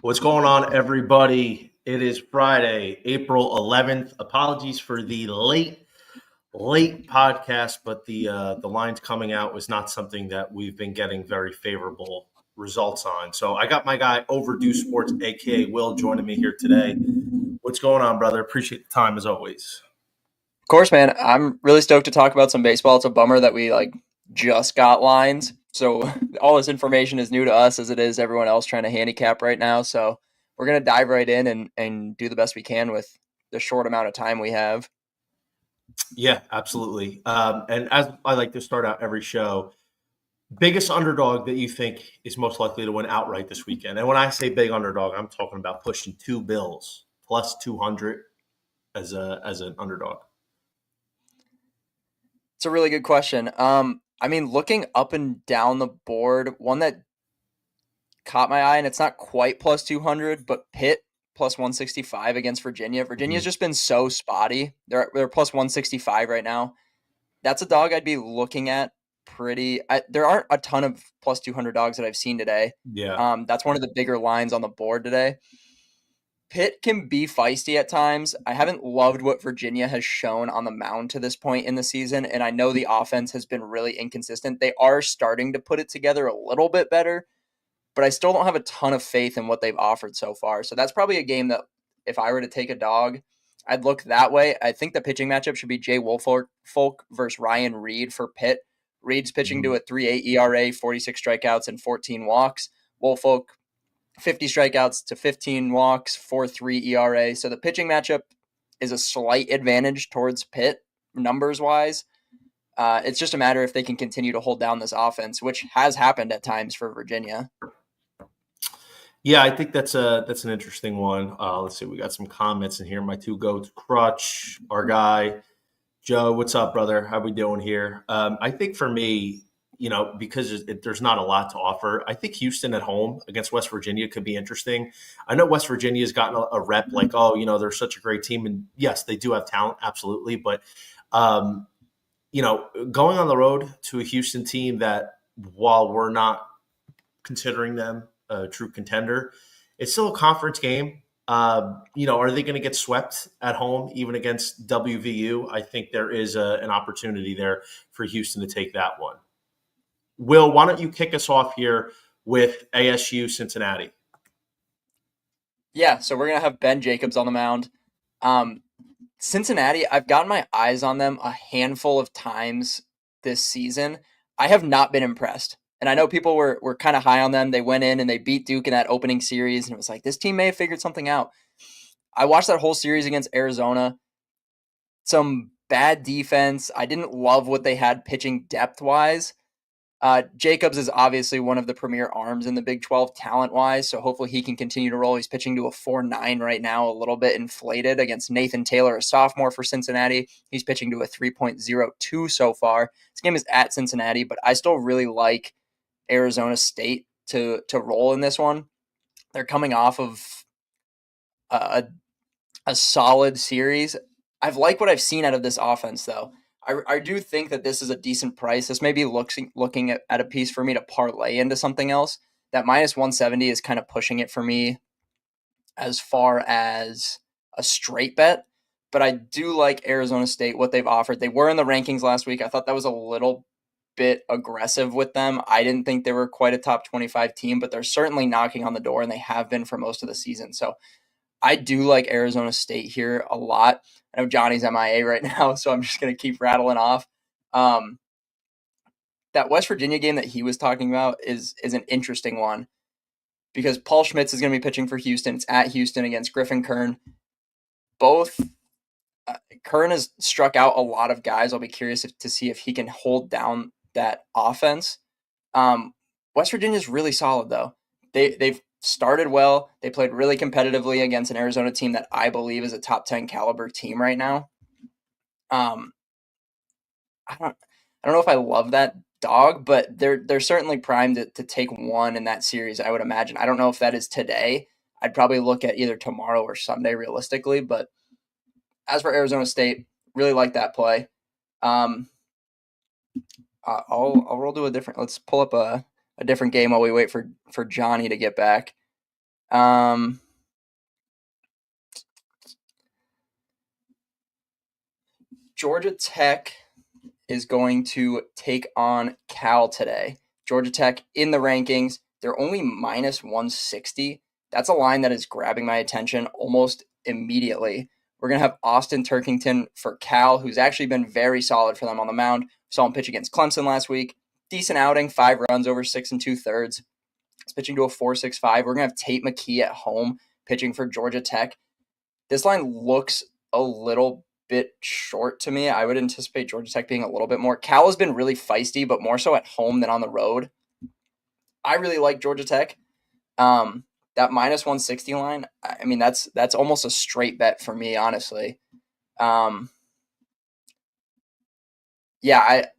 What's going on, everybody? It is Friday, April 11th. Apologies for the late podcast, but the lines coming out was not something that we've been getting very favorable results on. So I got my guy Overdue Sports, aka Will, joining me here today. What's going on, brother? Appreciate the time as always. Of course, man. I'm really stoked to talk about some baseball. It's a bummer that we just got lines. So all this information is new to us as it is everyone else trying to handicap right now. So we're gonna dive right in and do the best we can with the short amount of time we have. Yeah, absolutely. And as I like to start out every show, biggest underdog that you think is most likely to win outright this weekend? And when I say big underdog, I'm talking about pushing two bills plus 200 as an underdog. It's a really good question. Looking up and down the board, one that caught my eye, and it's not quite plus 200, but Pitt plus 165 against Virginia. Virginia's just been so spotty. They're plus 165 right now. That's a dog I'd be looking at there aren't a ton of plus 200 dogs that I've seen today. Yeah. That's one of the bigger lines on the board today. Pitt can be feisty at times. I haven't loved what Virginia has shown on the mound to this point in the season, and I know the offense has been really inconsistent. They are starting to put it together a little bit better, but I still don't have a ton of faith in what they've offered so far. So that's probably a game that if I were to take a dog, I'd look that way. I think the pitching matchup should be Jay Wolfolk versus Ryan Reed for Pitt. Reed's pitching to a 3.8 ERA, 46 strikeouts, and 14 walks. Wolfolk, 50 strikeouts to 15 walks, 4.3 ERA. So the pitching matchup is a slight advantage towards Pitt numbers-wise. It's just a matter if they can continue to hold down this offense, which has happened at times for Virginia. Yeah, I think that's an interesting one. Let's see, we got some comments in here. My two goats, Crutch, our guy, Joe. What's up, brother? How we doing here? I think for me, because there's not a lot to offer, I think Houston at home against West Virginia could be interesting. I know West Virginia has gotten a rep like, they're such a great team, and yes, they do have talent, absolutely, but going on the road to a Houston team that, while we're not considering them a true contender, it's still a conference game. Are they going to get swept at home, even against WVU? I think there is an opportunity there for Houston to take that one. Will, why don't you kick us off here with ASU Cincinnati? Yeah, so we're going to have Ben Jacobs on the mound. Cincinnati, I've gotten my eyes on them a handful of times this season. I have not been impressed. And I know people were kind of high on them. They went in and they beat Duke in that opening series, and it was like, this team may have figured something out. I watched that whole series against Arizona. Some bad defense. I didn't love what they had pitching depth-wise. Jacobs is obviously one of the premier arms in the Big 12 talent-wise, so hopefully he can continue to roll. He's pitching to a 4.9 right now, a little bit inflated against Nathan Taylor, a sophomore for Cincinnati. He's pitching to a 3.02 so far. This game is at Cincinnati, but I still really like Arizona State to roll in this one. They're coming off of a solid series. I've liked what I've seen out of this offense, though. I do think that this is a decent price. This may be looking at a piece for me to parlay into something else. That minus 170 is kind of pushing it for me as far as a straight bet. But I do like Arizona State, what they've offered. They were in the rankings last week. I thought that was a little bit aggressive with them. I didn't think they were quite a top 25 team, but they're certainly knocking on the door, and they have been for most of the season. So I do like Arizona State here a lot. I know Johnny's MIA right now, so I'm just going to keep rattling off. That West Virginia game that he was talking about is an interesting one because Paul Schmitz is going to be pitching for Houston. It's at Houston against Griffin Kern. Kern has struck out a lot of guys. I'll be curious to see if he can hold down that offense. West Virginia is really solid, though. They've started well. They played really competitively against an Arizona team that I believe is a top 10 caliber team right now. I don't know if I love that dog, but they're certainly primed to take one in that series, I would imagine. I don't know if that is today. I'd probably look at either tomorrow or Sunday realistically, but as for Arizona State, really like that play. I'll roll to a different. Let's pull up a different game while we wait for Johnny to get back. Um, Georgia Tech is going to take on Cal today. Georgia Tech in the rankings, they're only minus 160. That's a line that is grabbing my attention almost immediately. We're going to have Austin Turkington for Cal, who's actually been very solid for them on the mound. We saw him pitch against Clemson last week. Decent outing, 5 runs over 6 2/3. He's pitching to a 4.65. We're going to have Tate McKee at home pitching for Georgia Tech. This line looks a little bit short to me. I would anticipate Georgia Tech being a little bit more. Cal has been really feisty, but more so at home than on the road. I really like Georgia Tech. That minus 160 line, I mean, that's almost a straight bet for me, honestly. Yeah,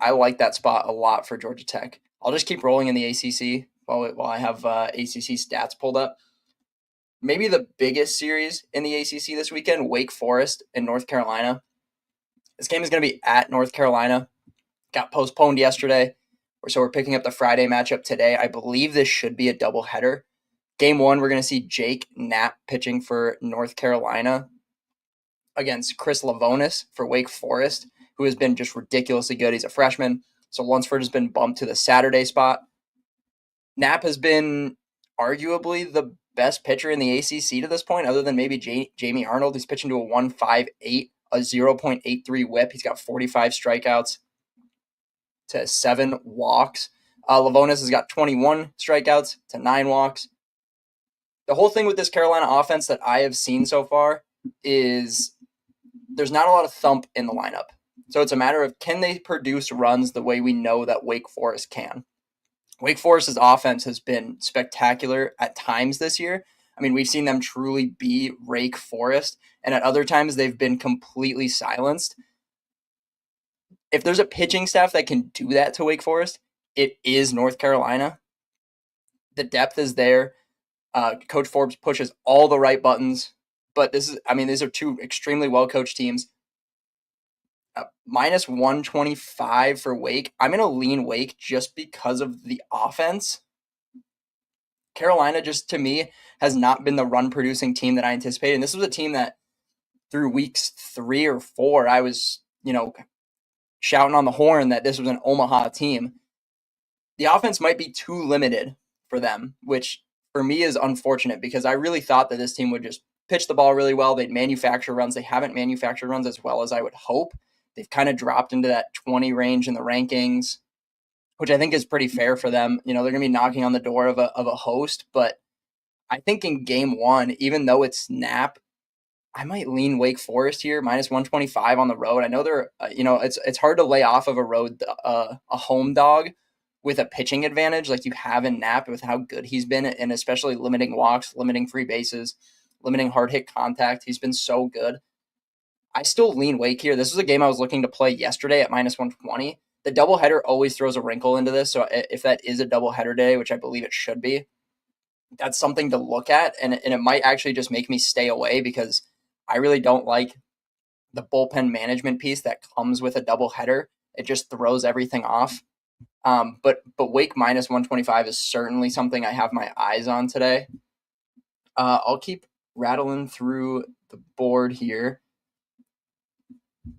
I like that spot a lot for Georgia Tech. I'll just keep rolling in the ACC while I have ACC stats pulled up. Maybe the biggest series in the ACC this weekend, Wake Forest and North Carolina. This game is going to be at North Carolina. Got postponed yesterday, so we're picking up the Friday matchup today. I believe this should be a doubleheader. Game 1, we're going to see Jake Knapp pitching for North Carolina against Chris Lavonis for Wake Forest, who has been just ridiculously good. He's a freshman, so Lunsford has been bumped to the Saturday spot. Knapp has been arguably the best pitcher in the ACC to this point, other than maybe Jamie Arnold. He's pitching to a 1.58, a 0.83 whip. He's got 45 strikeouts to 7 walks. Lavonis has got 21 strikeouts to 9 walks. The whole thing with this Carolina offense that I have seen so far is there's not a lot of thump in the lineup. So it's a matter of, can they produce runs the way we know that Wake Forest can? Wake Forest's offense has been spectacular at times this year. I mean, we've seen them truly be Wake Forest, and at other times they've been completely silenced. If there's a pitching staff that can do that to Wake Forest, it is North Carolina. The depth is there. Coach Forbes pushes all the right buttons, but these are two extremely well-coached teams. Minus 125 for Wake. I'm going to lean Wake just because of the offense. Carolina, just to me, has not been the run-producing team that I anticipated. And this was a team that through weeks 3 or 4, I was, shouting on the horn that this was an Omaha team. The offense might be too limited for them, which for me is unfortunate because I really thought that this team would just pitch the ball really well. They'd manufacture runs. They haven't manufactured runs as well as I would hope. They've kind of dropped into that 20 range in the rankings, which I think is pretty fair for them. They're going to be knocking on the door of a host, but I think in game 1, even though it's Knapp, I might lean Wake Forest here, minus 125 on the road. I know they're, it's hard to lay off of a home dog with a pitching advantage like you have in Knapp with how good he's been, and especially limiting walks, limiting free bases, limiting hard hit contact. He's been so good. I still lean Wake here. This was a game I was looking to play yesterday at minus 120. The doubleheader always throws a wrinkle into this, so if that is a doubleheader day, which I believe it should be, that's something to look at, and it might actually just make me stay away because I really don't like the bullpen management piece that comes with a doubleheader. It just throws everything off. But Wake minus 125 is certainly something I have my eyes on today. I'll keep rattling through the board here.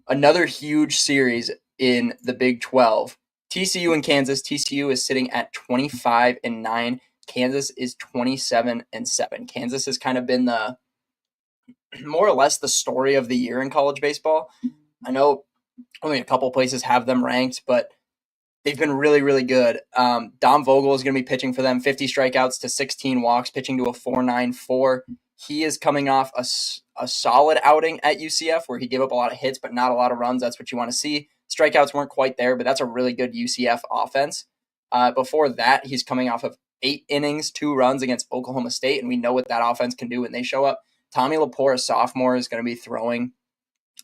Another huge series in the Big 12. TCU and Kansas. TCU is sitting at 25-9. Kansas is 27-7. Kansas has kind of been the more or less the story of the year in college baseball. I know only a couple places have them ranked, but they've been really, really good. Dom Vogel is going to be pitching for them, 50 strikeouts to 16 walks, pitching to a 4.94. He is coming off a solid outing at UCF where he gave up a lot of hits, but not a lot of runs. That's what you want to see. Strikeouts weren't quite there, but that's a really good UCF offense. Before that, he's coming off of 8 innings, 2 runs against Oklahoma State, and we know what that offense can do when they show up. Tommy Laporte, a sophomore, is going to be throwing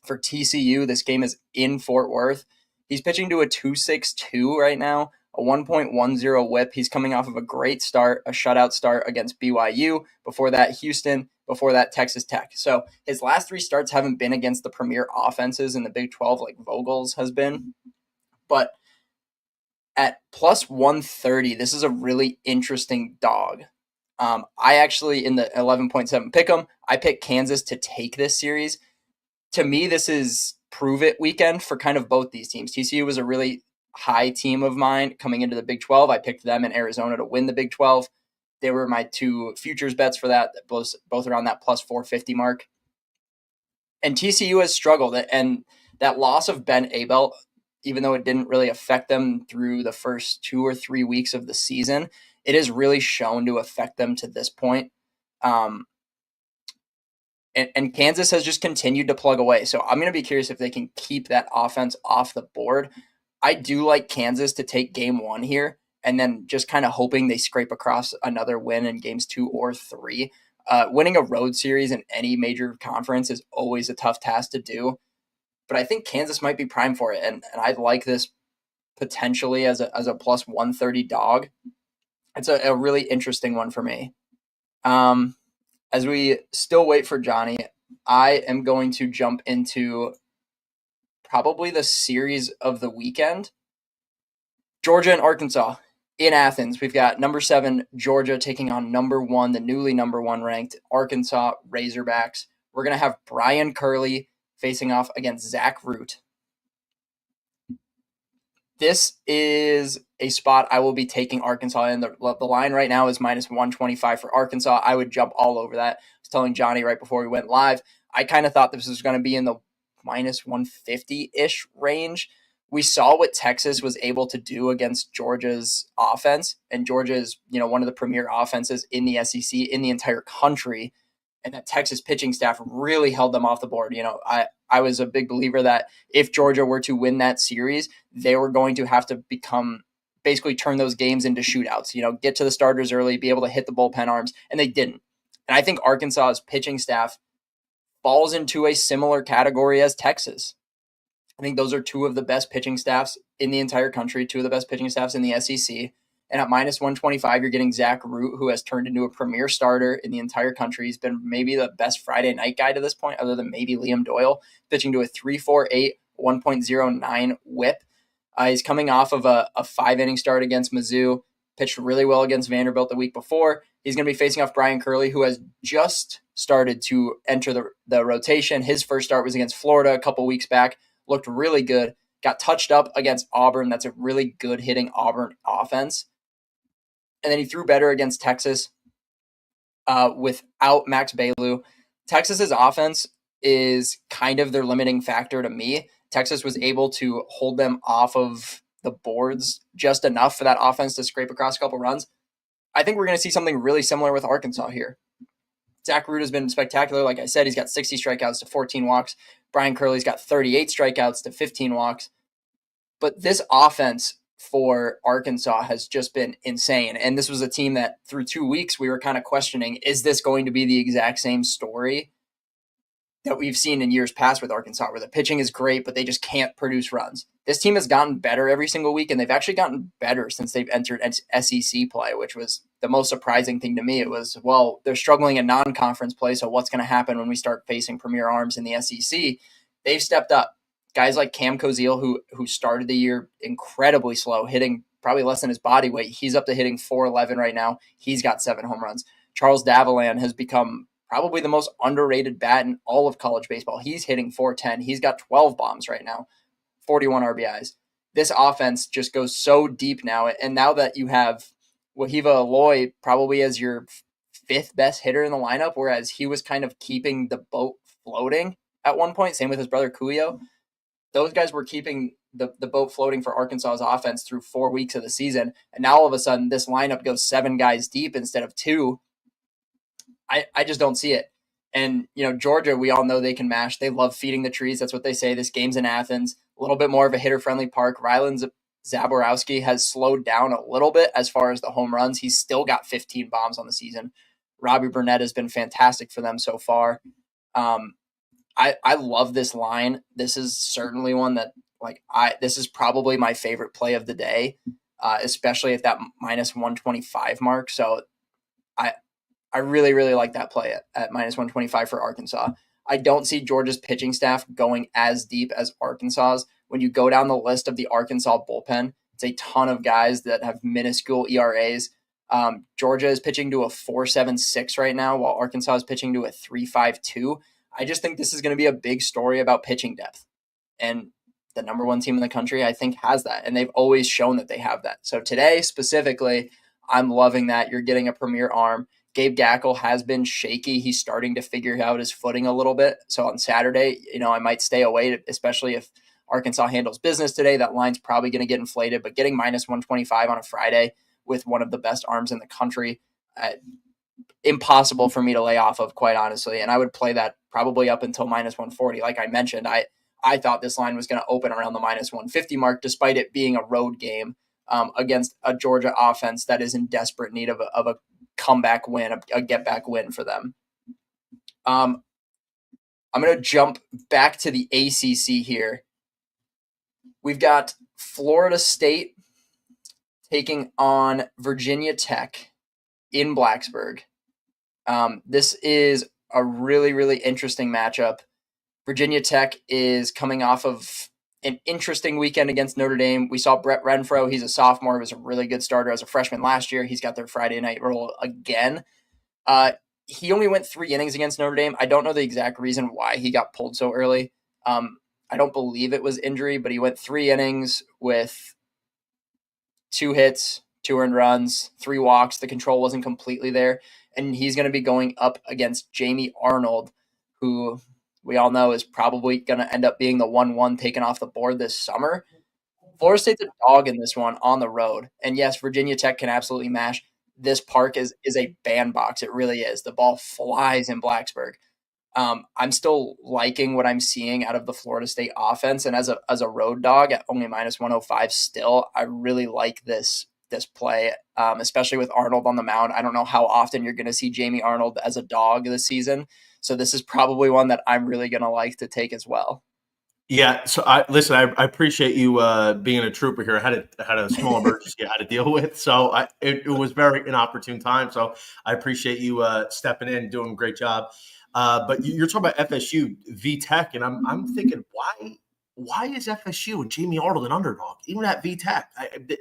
for TCU. This game is in Fort Worth. He's pitching to a 2.62 right now, a 1.10 whip. He's coming off of a great start, a shutout start against BYU. Before that, Houston. Before that, Texas Tech. So his last 3 starts haven't been against the premier offenses in the Big 12 like Vogel's has been. But at plus 130, this is a really interesting dog. I actually, in the 11.7 pick 'em, I picked Kansas to take this series. To me, this is prove it weekend for kind of both these teams. TCU was a really high team of mine coming into the Big 12. I picked them in Arizona to win the Big 12. They were my two futures bets for that, both around that plus 450 mark. And TCU has struggled, and that loss of Ben Abel, even though it didn't really affect them through the first 2 or 3 weeks of the season, it has really shown to affect them to this point. And Kansas has just continued to plug away. So I'm going to be curious if they can keep that offense off the board. I do like Kansas to take game one here, and then just kind of hoping they scrape across another win in games 2 or 3. Winning a road series in any major conference is always a tough task to do, but I think Kansas might be prime for it, and I like this potentially as a plus 130 dog. It's a really interesting one for me. As we still wait for Johnny, I am going to jump into probably the series of the weekend. Georgia and Arkansas in Athens. We've got number 7 Georgia taking on number 1, the newly number 1 ranked Arkansas Razorbacks. We're going to have Brian Curley facing off against Zach Root. This is a spot I will be taking Arkansas in. The line right now is minus 125 for Arkansas. I would jump all over that. I was telling Johnny right before we went live, I kind of thought this was going to be in the minus 150-ish range. We saw what Texas was able to do against Georgia's offense, and Georgia is, one of the premier offenses in the SEC in the entire country, and that Texas pitching staff really held them off the board. I was a big believer that if Georgia were to win that series, they were going to have to basically turn those games into shootouts, get to the starters early, be able to hit the bullpen arms, and they didn't. And I think Arkansas's pitching staff falls into a similar category as Texas. I think those are two of the best pitching staffs in the entire country, two of the best pitching staffs in the SEC. And at minus 125, you're getting Zach Root, who has turned into a premier starter in the entire country. He's been maybe the best Friday night guy to this point, other than maybe Liam Doyle, pitching to a 3.48, 1.09 whip. He's coming off of a 5-inning start against Mizzou, pitched really well against Vanderbilt the week before. He's going to be facing off Brian Curley, who has just started to enter the rotation. His first start was against Florida a couple weeks back, looked really good, got touched up against Auburn. That's a really good hitting Auburn offense. And then he threw better against Texas without Max Bailu. Texas's offense is kind of their limiting factor to me. Texas was able to hold them off of the boards just enough for that offense to scrape across a couple runs. I think we're going to see something really similar with Arkansas here. Zach Root has been spectacular. Like I said, he's got 60 strikeouts to 14 walks. Brian Curley's got 38 strikeouts to 15 walks. But this offense for Arkansas has just been insane. And this was a team that through 2 weeks we were kind of questioning, is this going to be the exact same story that we've seen in years past with Arkansas, where the pitching is great, but they just can't produce runs? This team has gotten better every single week, and they've actually gotten better since they've entered SEC play, which was the most surprising thing to me. It was, well, they're struggling in non-conference play, so what's going to happen when we start facing premier arms in the SEC? They've stepped up. Guys like Cam Koziel, who started the year incredibly slow, hitting probably less than his body weight. He's up to hitting 411 right now. He's got 7 home runs. Charles Davilan has become probably the most underrated bat in all of college baseball. He's hitting 410. He's got 12 bombs right now, 41 RBIs. This offense just goes so deep now. And now that you have Wahiva Aloy probably as your 5th best hitter in the lineup, whereas he was kind of keeping the boat floating at one point, same with his brother Cuyo. Those guys were keeping the boat floating for Arkansas's offense through 4 weeks of the season. And now all of a sudden this lineup goes 7 guys deep instead of 2. I just don't see it. And, Georgia, we all know they can mash. They love feeding the trees. That's what they say. This game's in Athens, a little bit more of a hitter-friendly park. Rylan Zaborowski has slowed down a little bit as far as the home runs. He's still got 15 bombs on the season. Robbie Burnett has been fantastic for them so far. I love this line. This is certainly one that this is probably my favorite play of the day, especially at that minus 125 mark. So I really, really like that play at minus 125 for Arkansas. I don't see Georgia's pitching staff going as deep as Arkansas's. When you go down the list of the Arkansas bullpen, it's a ton of guys that have minuscule ERAs. Georgia is pitching to a 4.76 right now, while Arkansas is pitching to a 3.52. I just think this is going to be a big story about pitching depth. And the number one team in the country, I think, has that. And they've always shown that they have that. So today, specifically, I'm loving that. You're getting a premier arm. Gabe Gackle has been shaky. He's starting to figure out his footing a little bit. So on Saturday, I might stay away, especially if Arkansas handles business today. That line's probably going to get inflated, but getting minus 125 on a Friday with one of the best arms in the country, impossible for me to lay off of, quite honestly. And I would play that probably up until minus 140. Like I mentioned, I thought this line was going to open around the minus 150 mark, despite it being a road game against a Georgia offense that is in desperate need of a comeback win, a get back win for them. I'm going to jump back to the ACC here. We've got Florida State taking on Virginia Tech in Blacksburg. This is a really, really interesting matchup. Virginia Tech is coming off of an interesting weekend against Notre Dame. We saw Brett Renfro. He's a sophomore. He was a really good starter as a freshman last year. He's got their Friday night role again. He only went 3 innings against Notre Dame. I don't know the exact reason why he got pulled so early. I don't believe it was injury, but he went 3 innings with 2 hits, 2 earned runs, 3 walks. The control wasn't completely there. And he's going to be going up against Jamie Arnold, who we all know is probably going to end up being the 1-1 taken off the board this summer. Florida State's a dog in this one on the road. And yes, Virginia Tech can absolutely mash. This park is a bandbox. It really is. The ball flies in Blacksburg. I'm still liking what I'm seeing out of the Florida State offense. And as a road dog at only minus 105 still, I really like this play, especially with Arnold on the mound. I don't know how often you're going to see Jamie Arnold as a dog this season. So this is probably one that I'm really going to like to take as well. Yeah. So I appreciate you being a trooper here. I had a small emergency I had to deal with. So it was very inopportune time. So I appreciate you stepping in, doing a great job. But you're talking about FSU V Tech, and I'm thinking, why is FSU and Jamie Arnold an underdog, even at V Tech?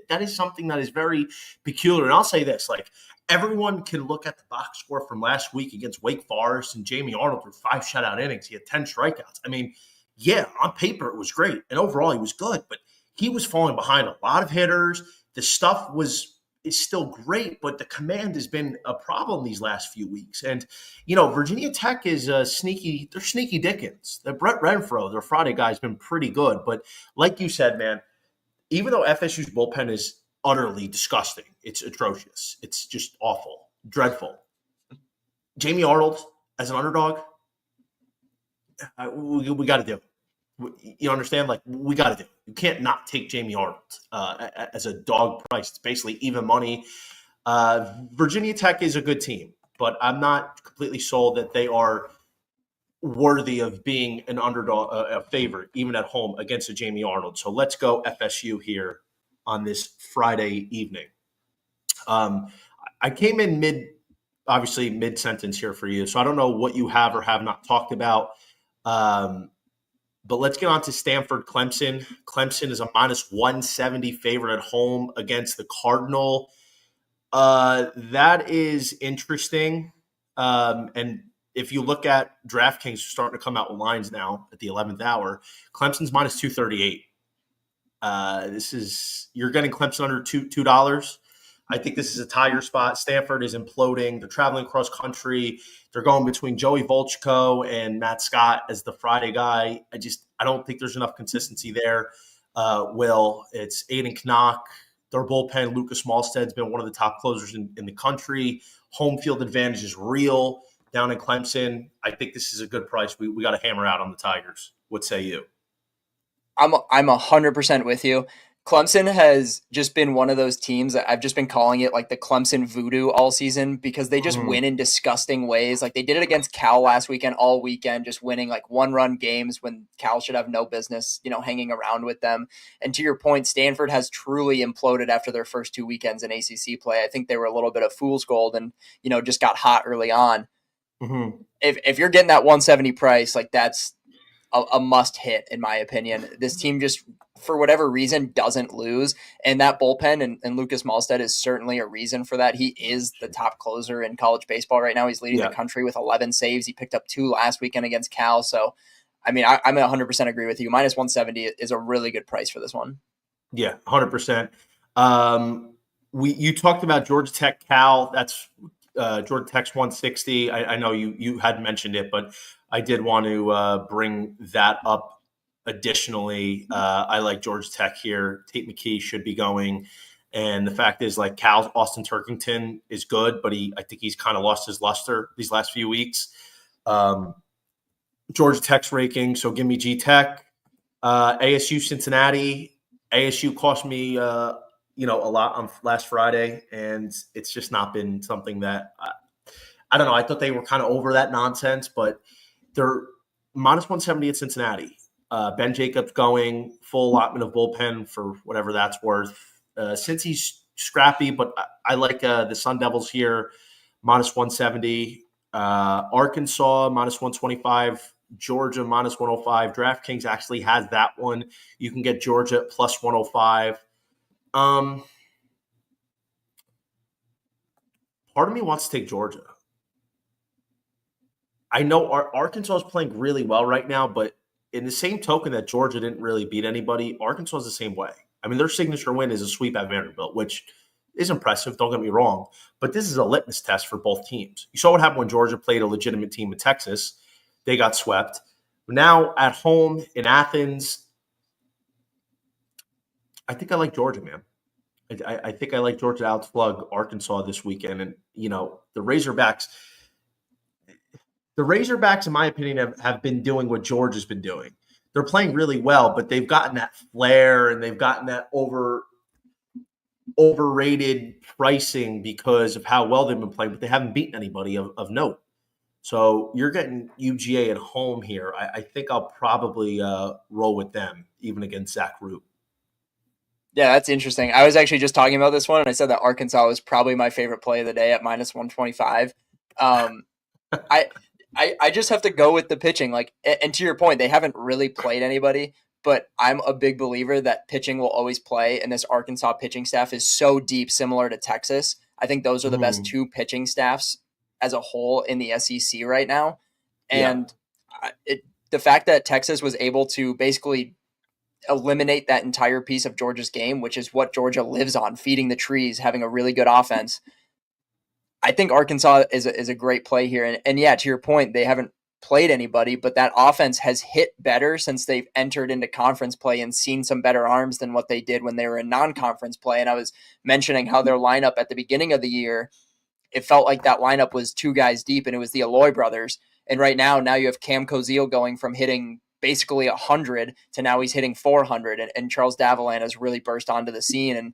That is something that is very peculiar. And I'll say this, like, everyone can look at the box score from last week against Wake Forest, and Jamie Arnold threw 5 shutout innings. He had 10 strikeouts. I mean, yeah, on paper it was great, and overall he was good, but he was falling behind a lot of hitters. The stuff is still great, but the command has been a problem these last few weeks. And Virginia Tech is sneaky. They're sneaky Dickens. The Brett Renfro, their Friday guy, has been pretty good, but like you said, man, even though FSU's bullpen is utterly disgusting, it's atrocious. It's just awful, dreadful. Jamie Arnold as an underdog, we got to do it. You understand? Like, we got to do it. You can't not take Jamie Arnold as a dog price. It's basically even money. Virginia Tech is a good team, but I'm not completely sold that they are worthy of being an underdog, a favorite, even at home against a Jamie Arnold. So let's go FSU here on this Friday evening. I came in mid sentence here for you, so I don't know what you have or have not talked about. But let's get on to Stanford Clemson. Clemson is a minus 170 favorite at home against the Cardinal. That is interesting. And if you look at DraftKings, starting to come out with lines now at the 11th hour. Clemson's minus 238. You're getting Clemson under $2. I think this is a Tiger spot. Stanford is imploding. They're traveling cross country. They're going between Joey Volchko and Matt Scott as the Friday guy. I don't think there's enough consistency there. It's Aiden Knock. Their bullpen, Lucas Malstead's been one of the top closers in the country. Home field advantage is real down in Clemson. I think this is a good price. We got to hammer out on the Tigers. What say you? I'm 100% with you. Clemson has just been one of those teams that I've just been calling it like the Clemson voodoo all season, because they just win in disgusting ways. Like they did it against Cal last weekend, all weekend, just winning like 1-run games when Cal should have no business, hanging around with them. And to your point, Stanford has truly imploded after their first 2 weekends in ACC play. I think they were a little bit of fool's gold and, just got hot early on. Mm-hmm. If you're getting that 170 price, like that's a must hit, in my opinion. This team just for whatever reason, doesn't lose. And that bullpen and Lucas Malstead is certainly a reason for that. He is the top closer in college baseball right now. He's leading the Yeah. country with 11 saves. He picked up 2 last weekend against Cal. So, I mean, I'm 100% agree with you. Minus 170 is a really good price for this one. Yeah, 100%. You talked about Georgia Tech Cal. That's Georgia Tech's 160. I know you had mentioned it, but I did want to bring that up additionally. I like Georgia Tech here. Tate McKee should be going. And the fact is, like, Cal's Austin Turkington is good, but I think he's kind of lost his luster these last few weeks. Georgia Tech's raking, so give me G Tech. ASU Cincinnati. ASU cost me a lot on last Friday, and it's just not been something that I don't know. I thought they were kind of over that nonsense, but they're minus 170 at Cincinnati. Ben Jacobs going full allotment of bullpen for whatever that's worth. Since he's scrappy, but I like the Sun Devils here, minus 170. Arkansas minus 125. Georgia minus 105. DraftKings actually has that one. You can get Georgia at plus 105. Part of me wants to take Georgia. I know Arkansas is playing really well right now, but in the same token that Georgia didn't really beat anybody, Arkansas is the same way. I mean, their signature win is a sweep at Vanderbilt, which is impressive. Don't get me wrong. But this is a litmus test for both teams. You saw what happened when Georgia played a legitimate team in Texas. They got swept. Now at home in Athens, I think I like Georgia, man. I think I like Georgia to outslug Arkansas this weekend. And, the Razorbacks, in my opinion, have been doing what Georgia's been doing. They're playing really well, but they've gotten that flair and they've gotten that overrated pricing because of how well they've been playing, but they haven't beaten anybody of note. So you're getting UGA at home here. I think I'll probably roll with them, even against Zach Root. Yeah, that's interesting. I was actually just talking about this one, and I said that Arkansas was probably my favorite play of the day at minus 125. I I just have to go with the pitching. Like, and to your point, they haven't really played anybody, but I'm a big believer that pitching will always play, and this Arkansas pitching staff is so deep, similar to Texas. I think those are the best 2 pitching staffs as a whole in the SEC right now, and the fact that Texas was able to basically eliminate that entire piece of Georgia's game, which is what Georgia lives on, feeding the trees, having a really good offense. I think Arkansas is a great play here. And yeah, to your point, they haven't played anybody, but that offense has hit better since they've entered into conference play and seen some better arms than what they did when they were in non-conference play. And I was mentioning how their lineup at the beginning of the year, it felt like that lineup was 2 guys deep, and it was the Aloy brothers. And right now you have Cam Cozile going from hitting basically 100 to now he's hitting 400, and Charles Davalin has really burst onto the scene. And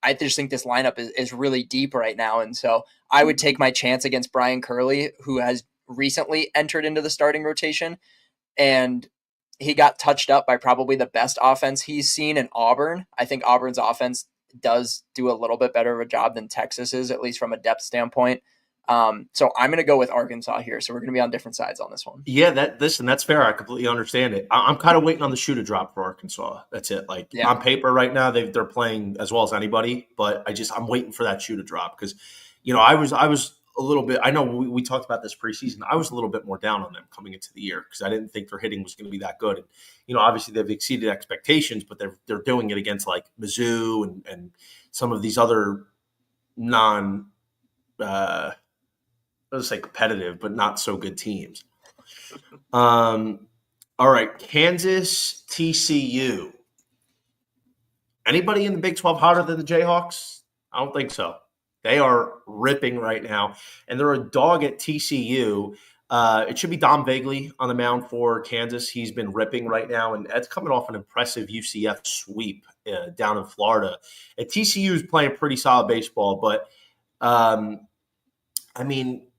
I just think this lineup is really deep right now. And so I would take my chance against Brian Curley, who has recently entered into the starting rotation. And he got touched up by probably the best offense he's seen in Auburn. I think Auburn's offense does do a little bit better of a job than Texas is, at least from a depth standpoint. So I'm going to go with Arkansas here. So we're going to be on different sides on this one. Yeah, that's fair. I completely understand it. I'm kind of waiting on the shoe to drop for Arkansas. That's it. Like, on paper right now, they're playing as well as anybody, but I'm waiting for that shoe to drop because, I was a little bit. I know we talked about this preseason. I was a little bit more down on them coming into the year because I didn't think their hitting was going to be that good. And, obviously they've exceeded expectations, but they're doing it against like Mizzou and some of these other non. Let's say competitive, but not so good teams. All right, Kansas, TCU. Anybody in the Big 12 hotter than the Jayhawks? I don't think so. They are ripping right now, and they're a dog at TCU. It should be Dom Vagley on the mound for Kansas. He's been ripping right now, and that's coming off an impressive UCF sweep down in Florida. And TCU is playing pretty solid baseball, but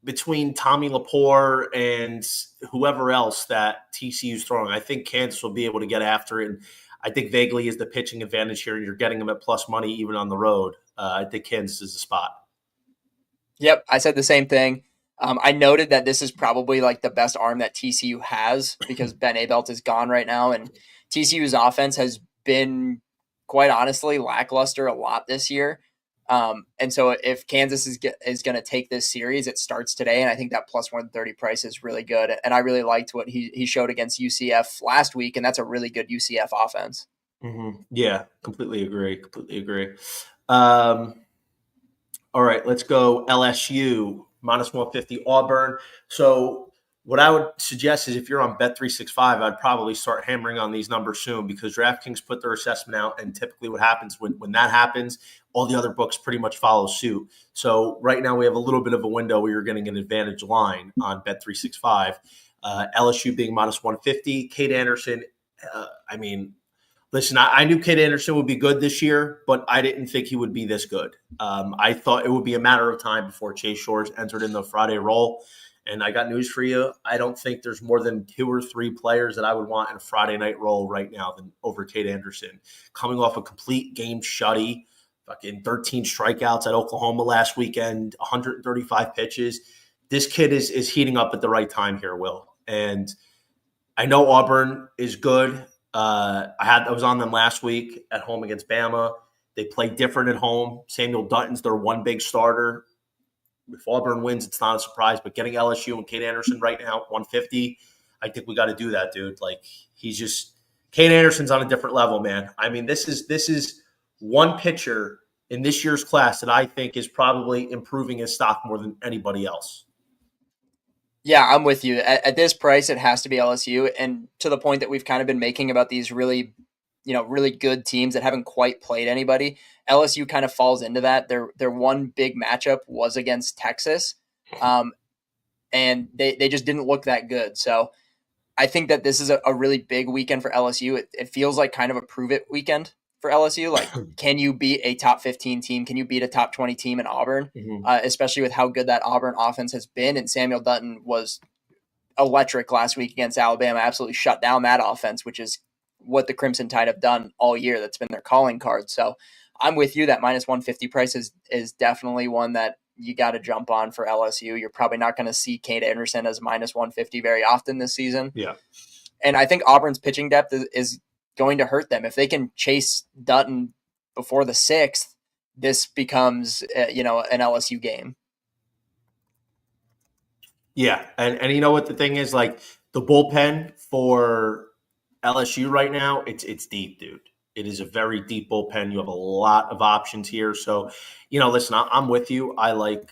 between Tommy Lepore and whoever else that TCU's throwing, I think Kansas will be able to get after it. And I think Vaguely is the pitching advantage here. You're getting them at plus money even on the road. I think Kansas is the spot. Yep, I said the same thing. I noted that this is probably like the best arm that TCU has because Ben Abelt is gone right now, and TCU's offense has been quite honestly lackluster a lot this year. And so if Kansas is going to take this series, it starts today, and I think that plus 130 price is really good. And I really liked what he showed against UCF last week, and that's a really good UCF offense. Mm-hmm. Yeah, completely agree. Completely agree. Um, all right, let's go LSU minus 150 Auburn. So what I would suggest is if you're on Bet365, I'd probably start hammering on these numbers soon because DraftKings put their assessment out, and typically what happens when that happens, all the other books pretty much follow suit. So right now we have a little bit of a window where you're getting an advantage line on Bet365. LSU being minus 150. Kate Anderson, I mean, listen, I knew Kate Anderson would be good this year, but I didn't think he would be this good. I thought it would be a matter of time before Chase Shores entered in the Friday role. And I got news for you. I don't think there's more than 2 or 3 players that I would want in a Friday night role right now than over Kate Anderson. Coming off a complete game shutty, fucking 13 strikeouts at Oklahoma last weekend, 135 pitches. This kid is heating up at the right time here, Will. And I know Auburn is good. I was on them last week at home against Bama. They play different at home. Samuel Dutton's their one big starter. If Auburn wins, it's not a surprise. But getting LSU and Kate Anderson right now, 150, I think we got to do that, dude. Like he's just Kate Anderson's on a different level, man. I mean, this is one pitcher in this year's class that I think is probably improving his stock more than anybody else. Yeah, I'm with you. At this price, it has to be LSU. And to the point that we've kind of been making about these really, really good teams that haven't quite played anybody, LSU kind of falls into that. Their one big matchup was against Texas, and they just didn't look that good. So I think that this is a really big weekend for LSU. It feels like kind of a prove it weekend for LSU. Like, can you beat a top 15 team? Can you beat a top 20 team in Auburn? Mm-hmm. Especially with how good that Auburn offense has been. And Samuel Dutton was electric last week against Alabama, absolutely shut down that offense, which is what the Crimson Tide have done all year. That's been their calling card. So I'm with you. That minus 150 price is definitely one that you got to jump on for LSU. You're probably not going to see Kate Anderson as minus 150 very often this season. Yeah. And I think Auburn's pitching depth is going to hurt them. If they can chase Dutton before the 6th, this becomes, an LSU game. Yeah, and you know what the thing is, like the bullpen for LSU right now, it's deep, dude. It is a very deep bullpen. You have a lot of options here. So, listen, I'm with you. I like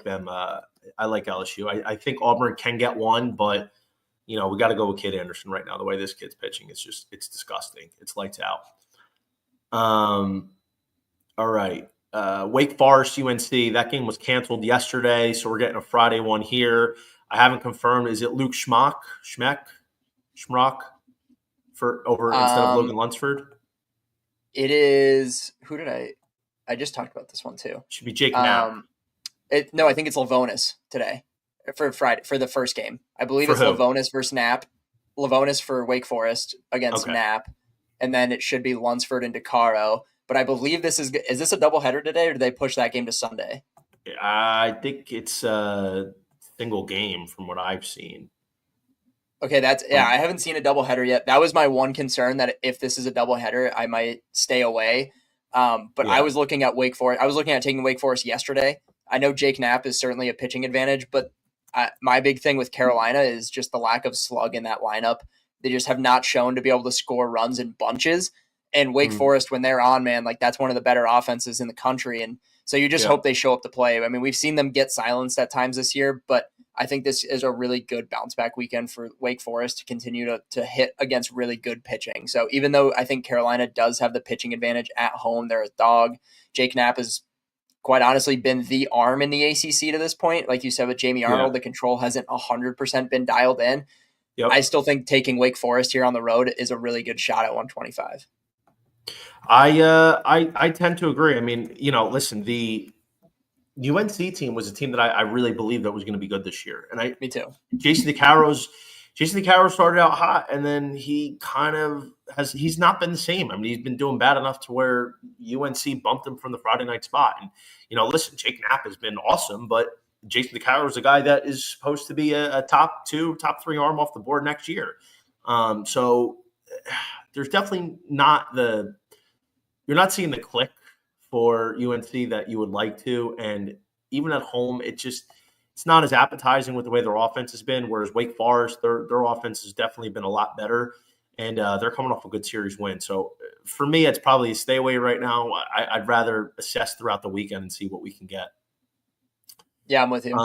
them. I like LSU. I think Auburn can get one, but we got to go with Kid Anderson right now. The way this kid's pitching, it's disgusting. It's lights out. All right. Wake Forest, UNC. That game was canceled yesterday, so we're getting a Friday one here. I haven't confirmed. Is it Luke Schmeck for over instead of Logan Lunsford? It is. Who did I just talked about this one too. Should be Jake Knapp. No, I think it's Lavonis today for Friday for the first game. I believe For it's who? Lavonis versus Knapp. Lavonis for Wake Forest against Okay. Knapp, and then it should be Lunsford and DeCaro. But I believe this is this a doubleheader today, or did they push that game to Sunday? I think it's a single game from what I've seen. Okay, I haven't seen a doubleheader yet. That was my one concern, that if this is a doubleheader, I might stay away. But Yeah. I was looking at Wake Forest. I was looking at taking Wake Forest yesterday. I know Jake Knapp is certainly a pitching advantage, but my big thing with Carolina is just the lack of slug in that lineup. They just have not shown to be able to score runs in bunches. And Wake Forest, when they're on, man, like that's one of the better offenses in the country. And so you just hope they show up to play. I mean, we've seen them get silenced at times this year, but I think this is a really good bounce back weekend for Wake Forest to continue to hit against really good pitching. So even though I think Carolina does have the pitching advantage at home, they're a dog. Jake Knapp has quite honestly been the arm in the ACC to this point. Like you said with Jamie Arnold, the control hasn't 100% been dialed in. Yep. I still think taking Wake Forest here on the road is a really good shot at 125. I tend to agree. I mean, listen, the UNC team was a team that I really believed that was going to be good this year. And Me too. Jason DeCaro started out hot, and then he kind of he's not been the same. I mean, he's been doing bad enough to where UNC bumped him from the Friday night spot. And, listen, Jake Knapp has been awesome, but Jason DeCaro is a guy that is supposed to be a top 2, top 3 arm off the board next year. So there's definitely not the you're not seeing the click for UNC that you would like to, and even at home, it's not as appetizing with the way their offense has been. Whereas Wake Forest, their offense has definitely been a lot better, and they're coming off a good series win. So for me, it's probably a stay away right now. I'd rather assess throughout the weekend and see what we can get. Yeah, I'm with you.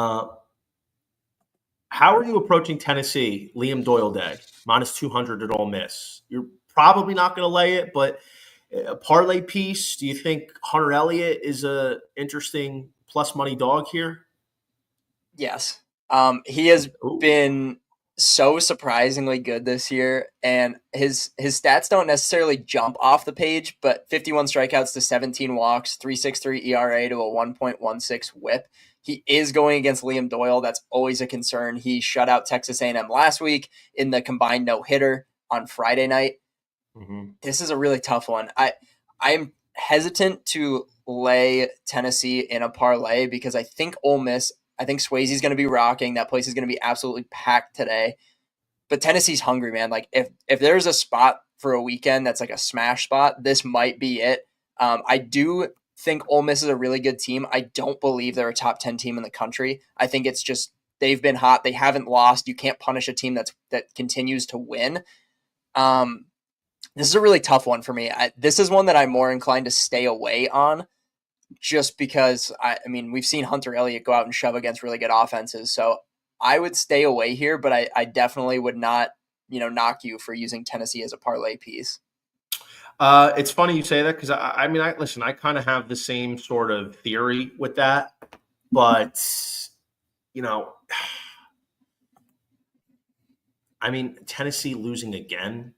How are you approaching Tennessee, Liam Doyle Day, minus 200 at Ole Miss? You're probably not going to lay it, but a parlay piece, do you think Hunter Elliott is a interesting plus money dog here? Yes. He has Ooh. been so surprisingly good this year, and his stats don't necessarily jump off the page, but 51 strikeouts to 17 walks, 3.63 ERA to a 1.16 WHIP. He is going against Liam Doyle. That's always a concern. He shut out Texas A&M last week in the combined no-hitter on Friday night. Mm-hmm. This is a really tough one. I'm hesitant to lay Tennessee in a parlay because I think Ole Miss, I think Swayze's going to be rocking. That place is going to be absolutely packed today. But Tennessee's hungry, man. Like if there's a spot for a weekend that's like a smash spot, this might be it. I do think Ole Miss is a really good team. I don't believe they're a top 10 team in the country. I think it's just they've been hot. They haven't lost. You can't punish a team that continues to win. This is a really tough one for me. This is one that I'm more inclined to stay away on just because, I mean, we've seen Hunter Elliott go out and shove against really good offenses. So I would stay away here, but I definitely would not, knock you for using Tennessee as a parlay piece. It's funny you say that because I mean, listen, I kind of have the same sort of theory with that, but you know, I mean, Tennessee losing again,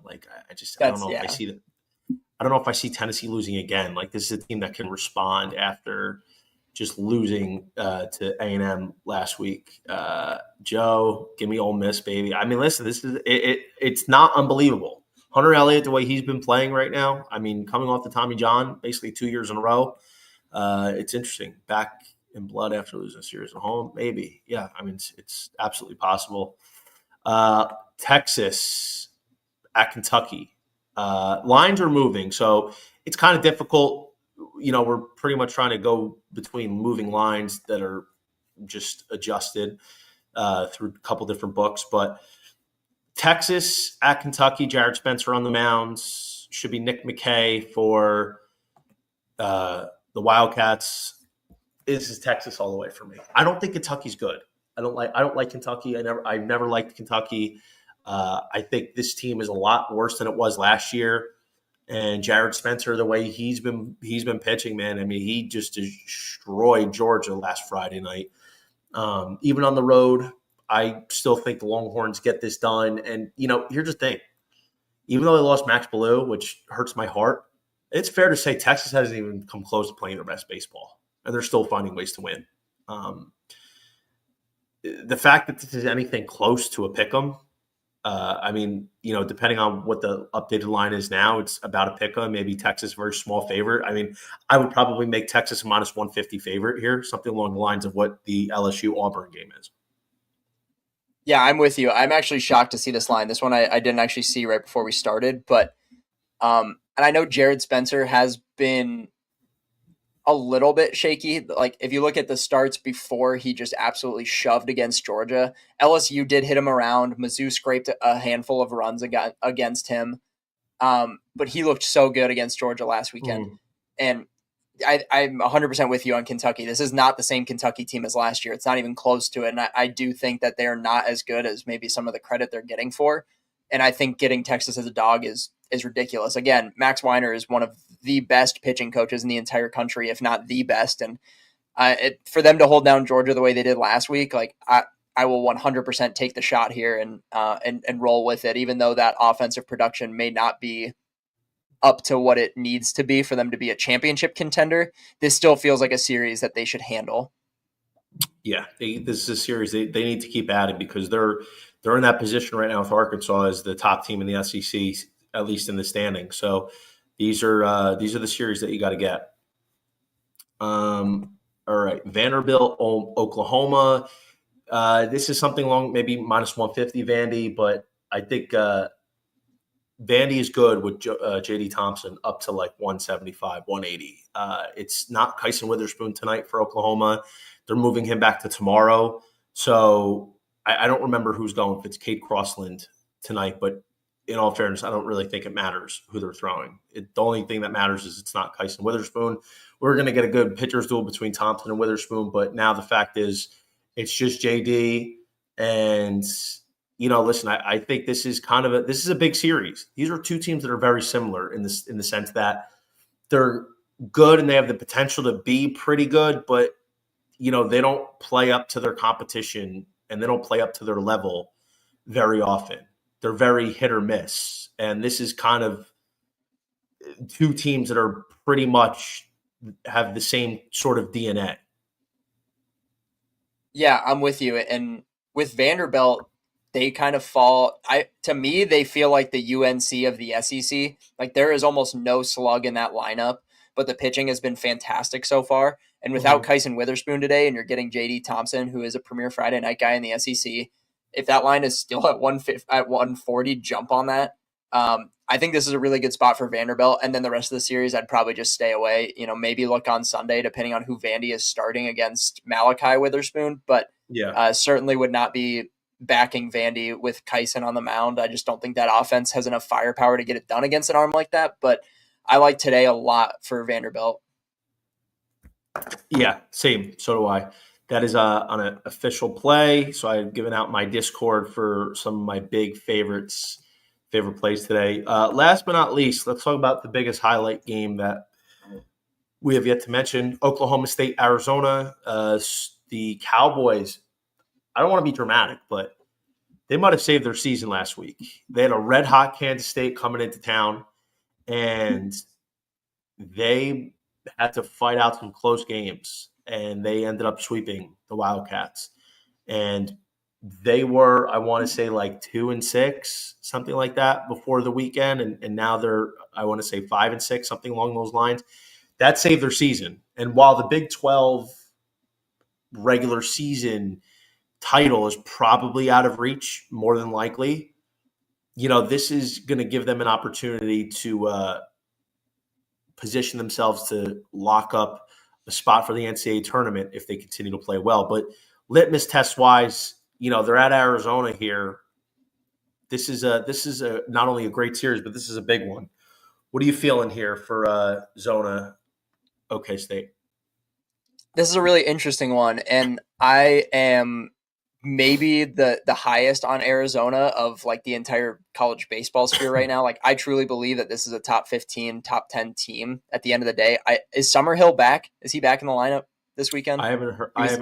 like I don't That's, know if I yeah. see that. I don't know if I see Tennessee losing again. Like this is a team that can respond after just losing to A&M last week. Joe, give me Ole Miss, baby. I mean, listen, this is it's not unbelievable. Hunter Elliott, the way he's been playing right now, I mean, coming off the Tommy John, basically 2 years in a row, it's interesting. Back in blood after losing a series at home, maybe. Yeah, I mean, it's absolutely possible. Texas at Kentucky. Lines are moving, so it's kind of difficult. We're pretty much trying to go between moving lines that are just adjusted through a couple different books. But Texas at Kentucky, Jared Spencer on the mounds. Should be Nick McKay for the Wildcats. This is Texas all the way for me. I don't think Kentucky's good. I don't like Kentucky. I've never liked Kentucky. I think this team is a lot worse than it was last year. And Jared Spencer, the way he's been pitching, man. I mean, he just destroyed Georgia last Friday night. Even on the road, I still think the Longhorns get this done. And here's the thing: even though they lost Max Ballou, which hurts my heart, it's fair to say Texas hasn't even come close to playing their best baseball, and they're still finding ways to win. The fact that this is anything close to a pick 'em, I mean, depending on what the updated line is now, it's about a pick 'em, maybe Texas very small favorite. I mean, I would probably make Texas a minus 150 favorite here, something along the lines of what the LSU Auburn game is. Yeah, I'm with you. I'm actually shocked to see this line. This one I didn't actually see right before we started, but and I know Jared Spencer has been a little bit shaky. Like if you look at the starts before he just absolutely shoved against Georgia, LSU did hit him around. Mizzou scraped a handful of runs against him. But he looked so good against Georgia last weekend. And I'm 100% with you on Kentucky. This is not the same Kentucky team as last year. It's not even close to it. And I do think that they're not as good as maybe some of the credit they're getting for. And I think getting Texas as a dog is ridiculous. Again, Max Weiner is one of the best pitching coaches in the entire country, if not the best. And for them to hold down Georgia the way they did last week, like I will 100% take the shot here and roll with it, even though that offensive production may not be up to what it needs to be for them to be a championship contender. This still feels like a series that they should handle. Yeah, this is a series they need to keep at it because they're in that position right now with Arkansas as the top team in the SEC, at least in the standing. So these are the series that you got to get. All right, Vanderbilt, Oklahoma. This is something along maybe minus 150 Vandy, but I think Vandy is good with JD Thompson up to like 175, 180. It's not Kyson Witherspoon tonight for Oklahoma. They're moving him back to tomorrow. So I don't remember who's going, if it's Kate Crossland tonight, but in all fairness, I don't really think it matters who they're throwing. The only thing that matters is it's not Kyson Witherspoon. We're going to get a good pitcher's duel between Thompson and Witherspoon, but now the fact is it's just JD. And listen, I think this is this is a big series. These are two teams that are very similar in the sense that they're good and they have the potential to be pretty good, but they don't play up to their competition and they don't play up to their level very often. They're very hit or miss. And this is kind of two teams that are pretty much have the same sort of DNA. Yeah, I'm with you. And with Vanderbilt, they kind of fall. To me, they feel like the UNC of the SEC. Like there is almost no slug in that lineup, but the pitching has been fantastic so far. And without Kyson Witherspoon today, and you're getting JD Thompson, who is a premier Friday night guy in the SEC, if that line is still at 140, jump on that. I think this is a really good spot for Vanderbilt. And then the rest of the series, I'd probably just stay away. Maybe look on Sunday, depending on who Vandy is starting against Malachi Witherspoon. But certainly would not be backing Vandy with Kyson on the mound. I just don't think that offense has enough firepower to get it done against an arm like that. But I like today a lot for Vanderbilt. Yeah, same. So do I. That is on an official play. So I've given out my Discord for some of my big favorite plays today. Last but not least, let's talk about the biggest highlight game that we have yet to mention. Oklahoma State, Arizona. The Cowboys, I don't want to be dramatic, but they might have saved their season last week. They had a red-hot Kansas State coming into town, and they had to fight out some close games, and they ended up sweeping the Wildcats. And they were, I want to say, like 2-6, something like that before the weekend. And now they're, I want to say 5-6, something along those lines. That saved their season. And while the Big 12 regular season title is probably out of reach, more than likely, this is going to give them an opportunity to position themselves to lock up a spot for the NCAA tournament if they continue to play well. But litmus test wise, they're at Arizona here. This is a not only a great series, but this is a big one. What are you feeling here for Zona, OK State? This is a really interesting one, and I am maybe the highest on Arizona of like the entire college baseball sphere right now. Like I truly believe that this is a top 15, top 10 team at the end of the day. Is Summerhill back? Is he back in the lineup this weekend? I haven't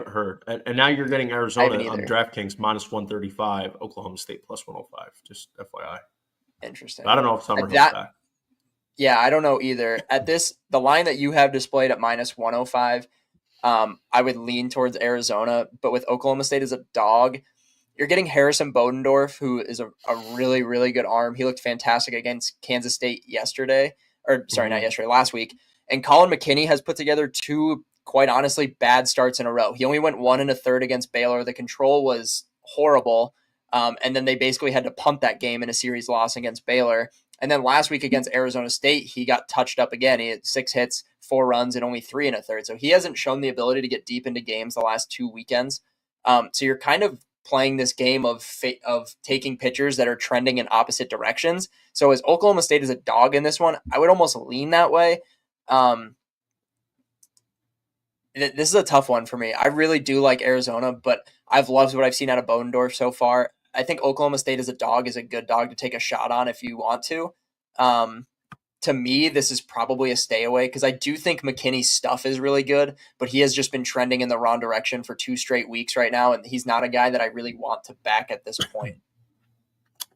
heard. And now you're getting Arizona on DraftKings minus 135, Oklahoma State plus 105. Just FYI. Interesting. But I don't know if Summerhill's back. Yeah, I don't know either. At the line that you have displayed at minus 105, I would lean towards Arizona, but with Oklahoma State as a dog, you're getting Harrison Bodendorf, who is a really, really good arm. He looked fantastic against Kansas State last week. And Colin McKinney has put together two, quite honestly, bad starts in a row. He only went 1 1/3 against Baylor. The control was horrible. And then they basically had to punt that game in a series loss against Baylor. And then last week against Arizona State, he got touched up again. He had 6 hits, 4 runs, and only 3 1/3. So he hasn't shown the ability to get deep into games the last 2 weekends. So you're kind of playing this game of taking pitchers that are trending in opposite directions. So as Oklahoma State is a dog in this one, I would almost lean that way. This is a tough one for me. I really do like Arizona, but I've loved what I've seen out of Bodendorf so far. I think Oklahoma State as a dog is a good dog to take a shot on if you want to. To me, this is probably a stay away because I do think McKinney's stuff is really good, but he has just been trending in the wrong direction for 2 straight weeks right now, and he's not a guy that I really want to back at this point.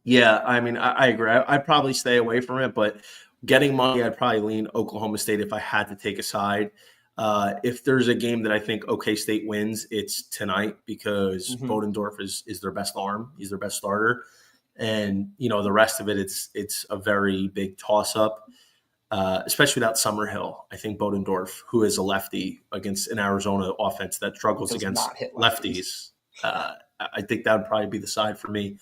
Yeah, I mean, I agree. I'd probably stay away from it, but getting money, I'd probably lean Oklahoma State if I had to take a side. If there's a game that I think OK State wins, it's tonight because Bodendorf is their best arm. He's their best starter. And, the rest of it, it's a very big toss-up, especially without Summerhill. I think Bodendorf, who is a lefty against an Arizona offense that struggles against lefties, I think that would probably be the side for me.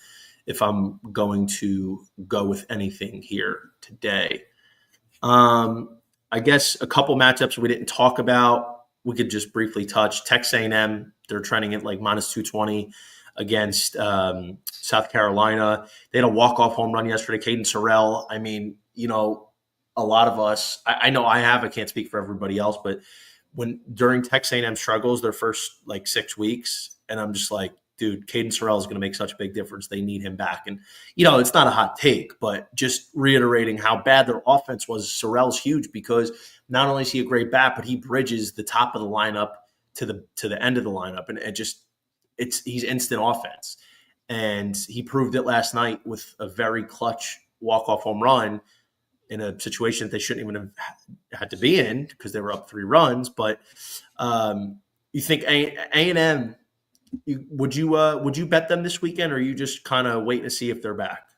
if I'm going to go with anything here today. Um, I guess a couple matchups we didn't talk about. We could just briefly touch Texas A&M. They're trending at like minus 220 against South Carolina. They had a walk-off home run yesterday. Caden Sorrell. I mean, a lot of us. I know I have. I can't speak for everybody else, but when during Texas A&M struggles their first like 6 weeks, and I'm just like, dude, Caden Sorrell is going to make such a big difference. They need him back. And, it's not a hot take, but just reiterating how bad their offense was. Sorrell's huge because not only is he a great bat, but he bridges the top of the lineup to the end of the lineup. And he's instant offense. And he proved it last night with a very clutch walk-off home run in a situation that they shouldn't even have had to be in because they were up 3 runs. But you think A&M, would you bet them this weekend, or are you just kind of waiting to see if they're back?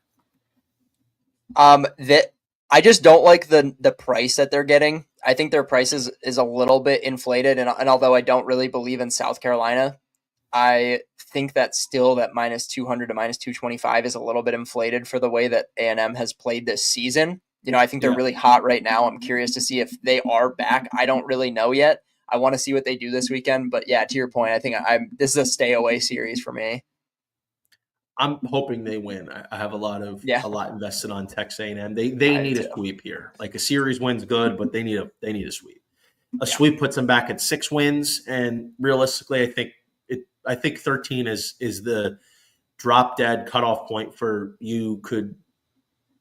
That I just don't like the price that they're getting. I think their price is a little bit inflated, and although I don't really believe in South Carolina, I think that still that minus 200 to minus 225 is a little bit inflated for the way that A&M has played this season. I think they're really hot right now. I'm curious to see if they are back. I don't really know yet. I want to see what they do this weekend. But yeah, to your point, I think this is a stay away series for me. I'm hoping they win. I have a lot invested on Texas A&M. They need a sweep here. Like a series win's good, but they need a sweep. A sweep puts them back at 6 wins, and realistically, I think 13 is the drop dead cutoff point for you could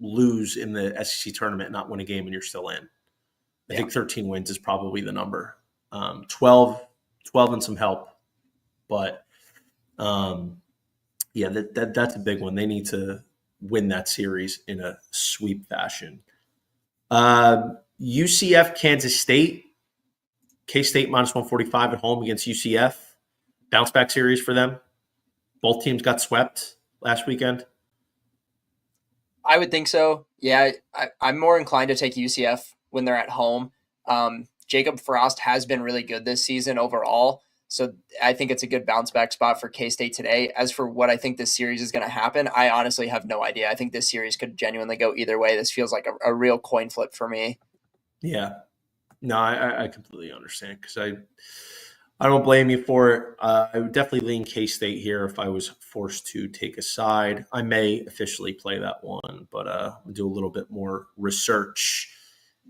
lose in the SEC tournament and not win a game and you're still in. I think 13 wins is probably the number. 12 and some help. But that's a big one. They need to win that series in a sweep fashion. UCF, Kansas State. K-State minus 145 at home against UCF. Bounce back series for them. Both teams got swept last weekend. I would think so. Yeah, I'm more inclined to take UCF when they're at home. Jacob Frost has been really good this season overall, so I think it's a good bounce back spot for K-State today. As for what I think this series is going to happen, I honestly have no idea. I think this series could genuinely go either way. This feels like a real coin flip for me. Yeah. No, I completely understand because I don't blame you for it. I would definitely lean K-State here if I was forced to take a side. I may officially play that one, but I'll do a little bit more research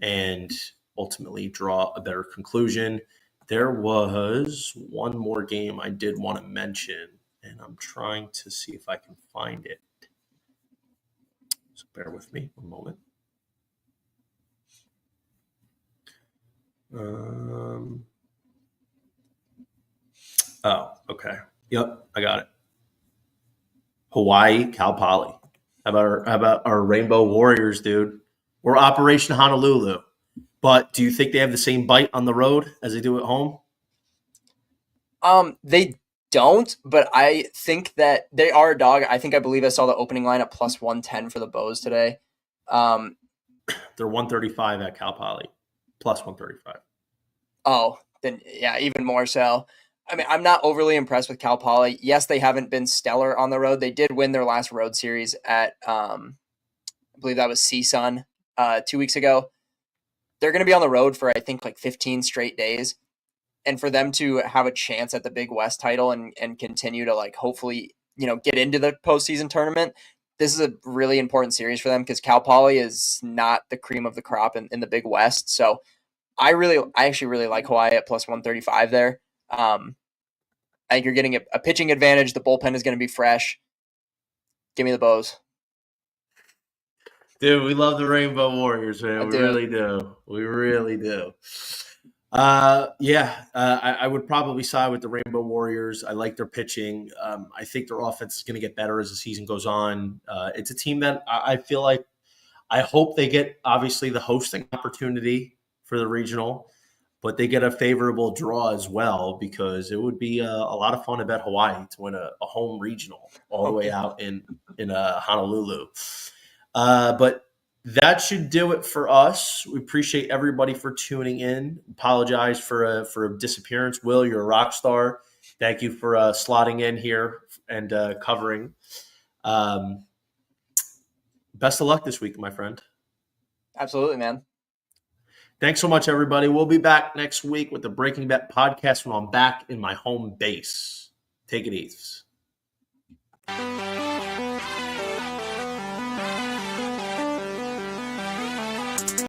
and ultimately draw a better conclusion. There was one more game I did want to mention, and I'm trying to see if I can find it. So bear with me one moment. Oh, okay. Yep, I got it. Hawaii, Cal Poly. How about our Rainbow Warriors, dude? We're Operation Honolulu. But do you think they have the same bite on the road as they do at home? They don't, but I think that they are a dog. I believe I saw the opening line at plus 110 for the Bows today. They're 135 at Cal Poly, plus 135. Oh, then yeah, even more so. I mean, I'm not overly impressed with Cal Poly. Yes, they haven't been stellar on the road. They did win their last road series at, I believe that was CSUN 2 weeks ago. They're going to be on the road for, I think, like 15 straight days. And for them to have a chance at the Big West title and continue to like hopefully, get into the postseason tournament, this is a really important series for them because Cal Poly is not the cream of the crop in the Big West. So I actually really like Hawaii at plus 135 there. I think you're getting a pitching advantage. The bullpen is going to be fresh. Give me the Bows. Dude, we love the Rainbow Warriors, man. We really do. We really do. I would probably side with the Rainbow Warriors. I like their pitching. I think their offense is going to get better as the season goes on. It's a team that I feel like I hope they get, obviously, the hosting opportunity for the regional, but they get a favorable draw as well because it would be a lot of fun to bet Hawaii to win a home regional all the way out in Honolulu. But that should do it for us. We appreciate everybody for tuning in. Apologize for a disappearance. Will, you're a rock star. Thank you for slotting in here and covering. Best of luck this week, my friend. Absolutely, man. Thanks so much, everybody. We'll be back next week with the Breaking Bet podcast when I'm back in my home base. Take it easy.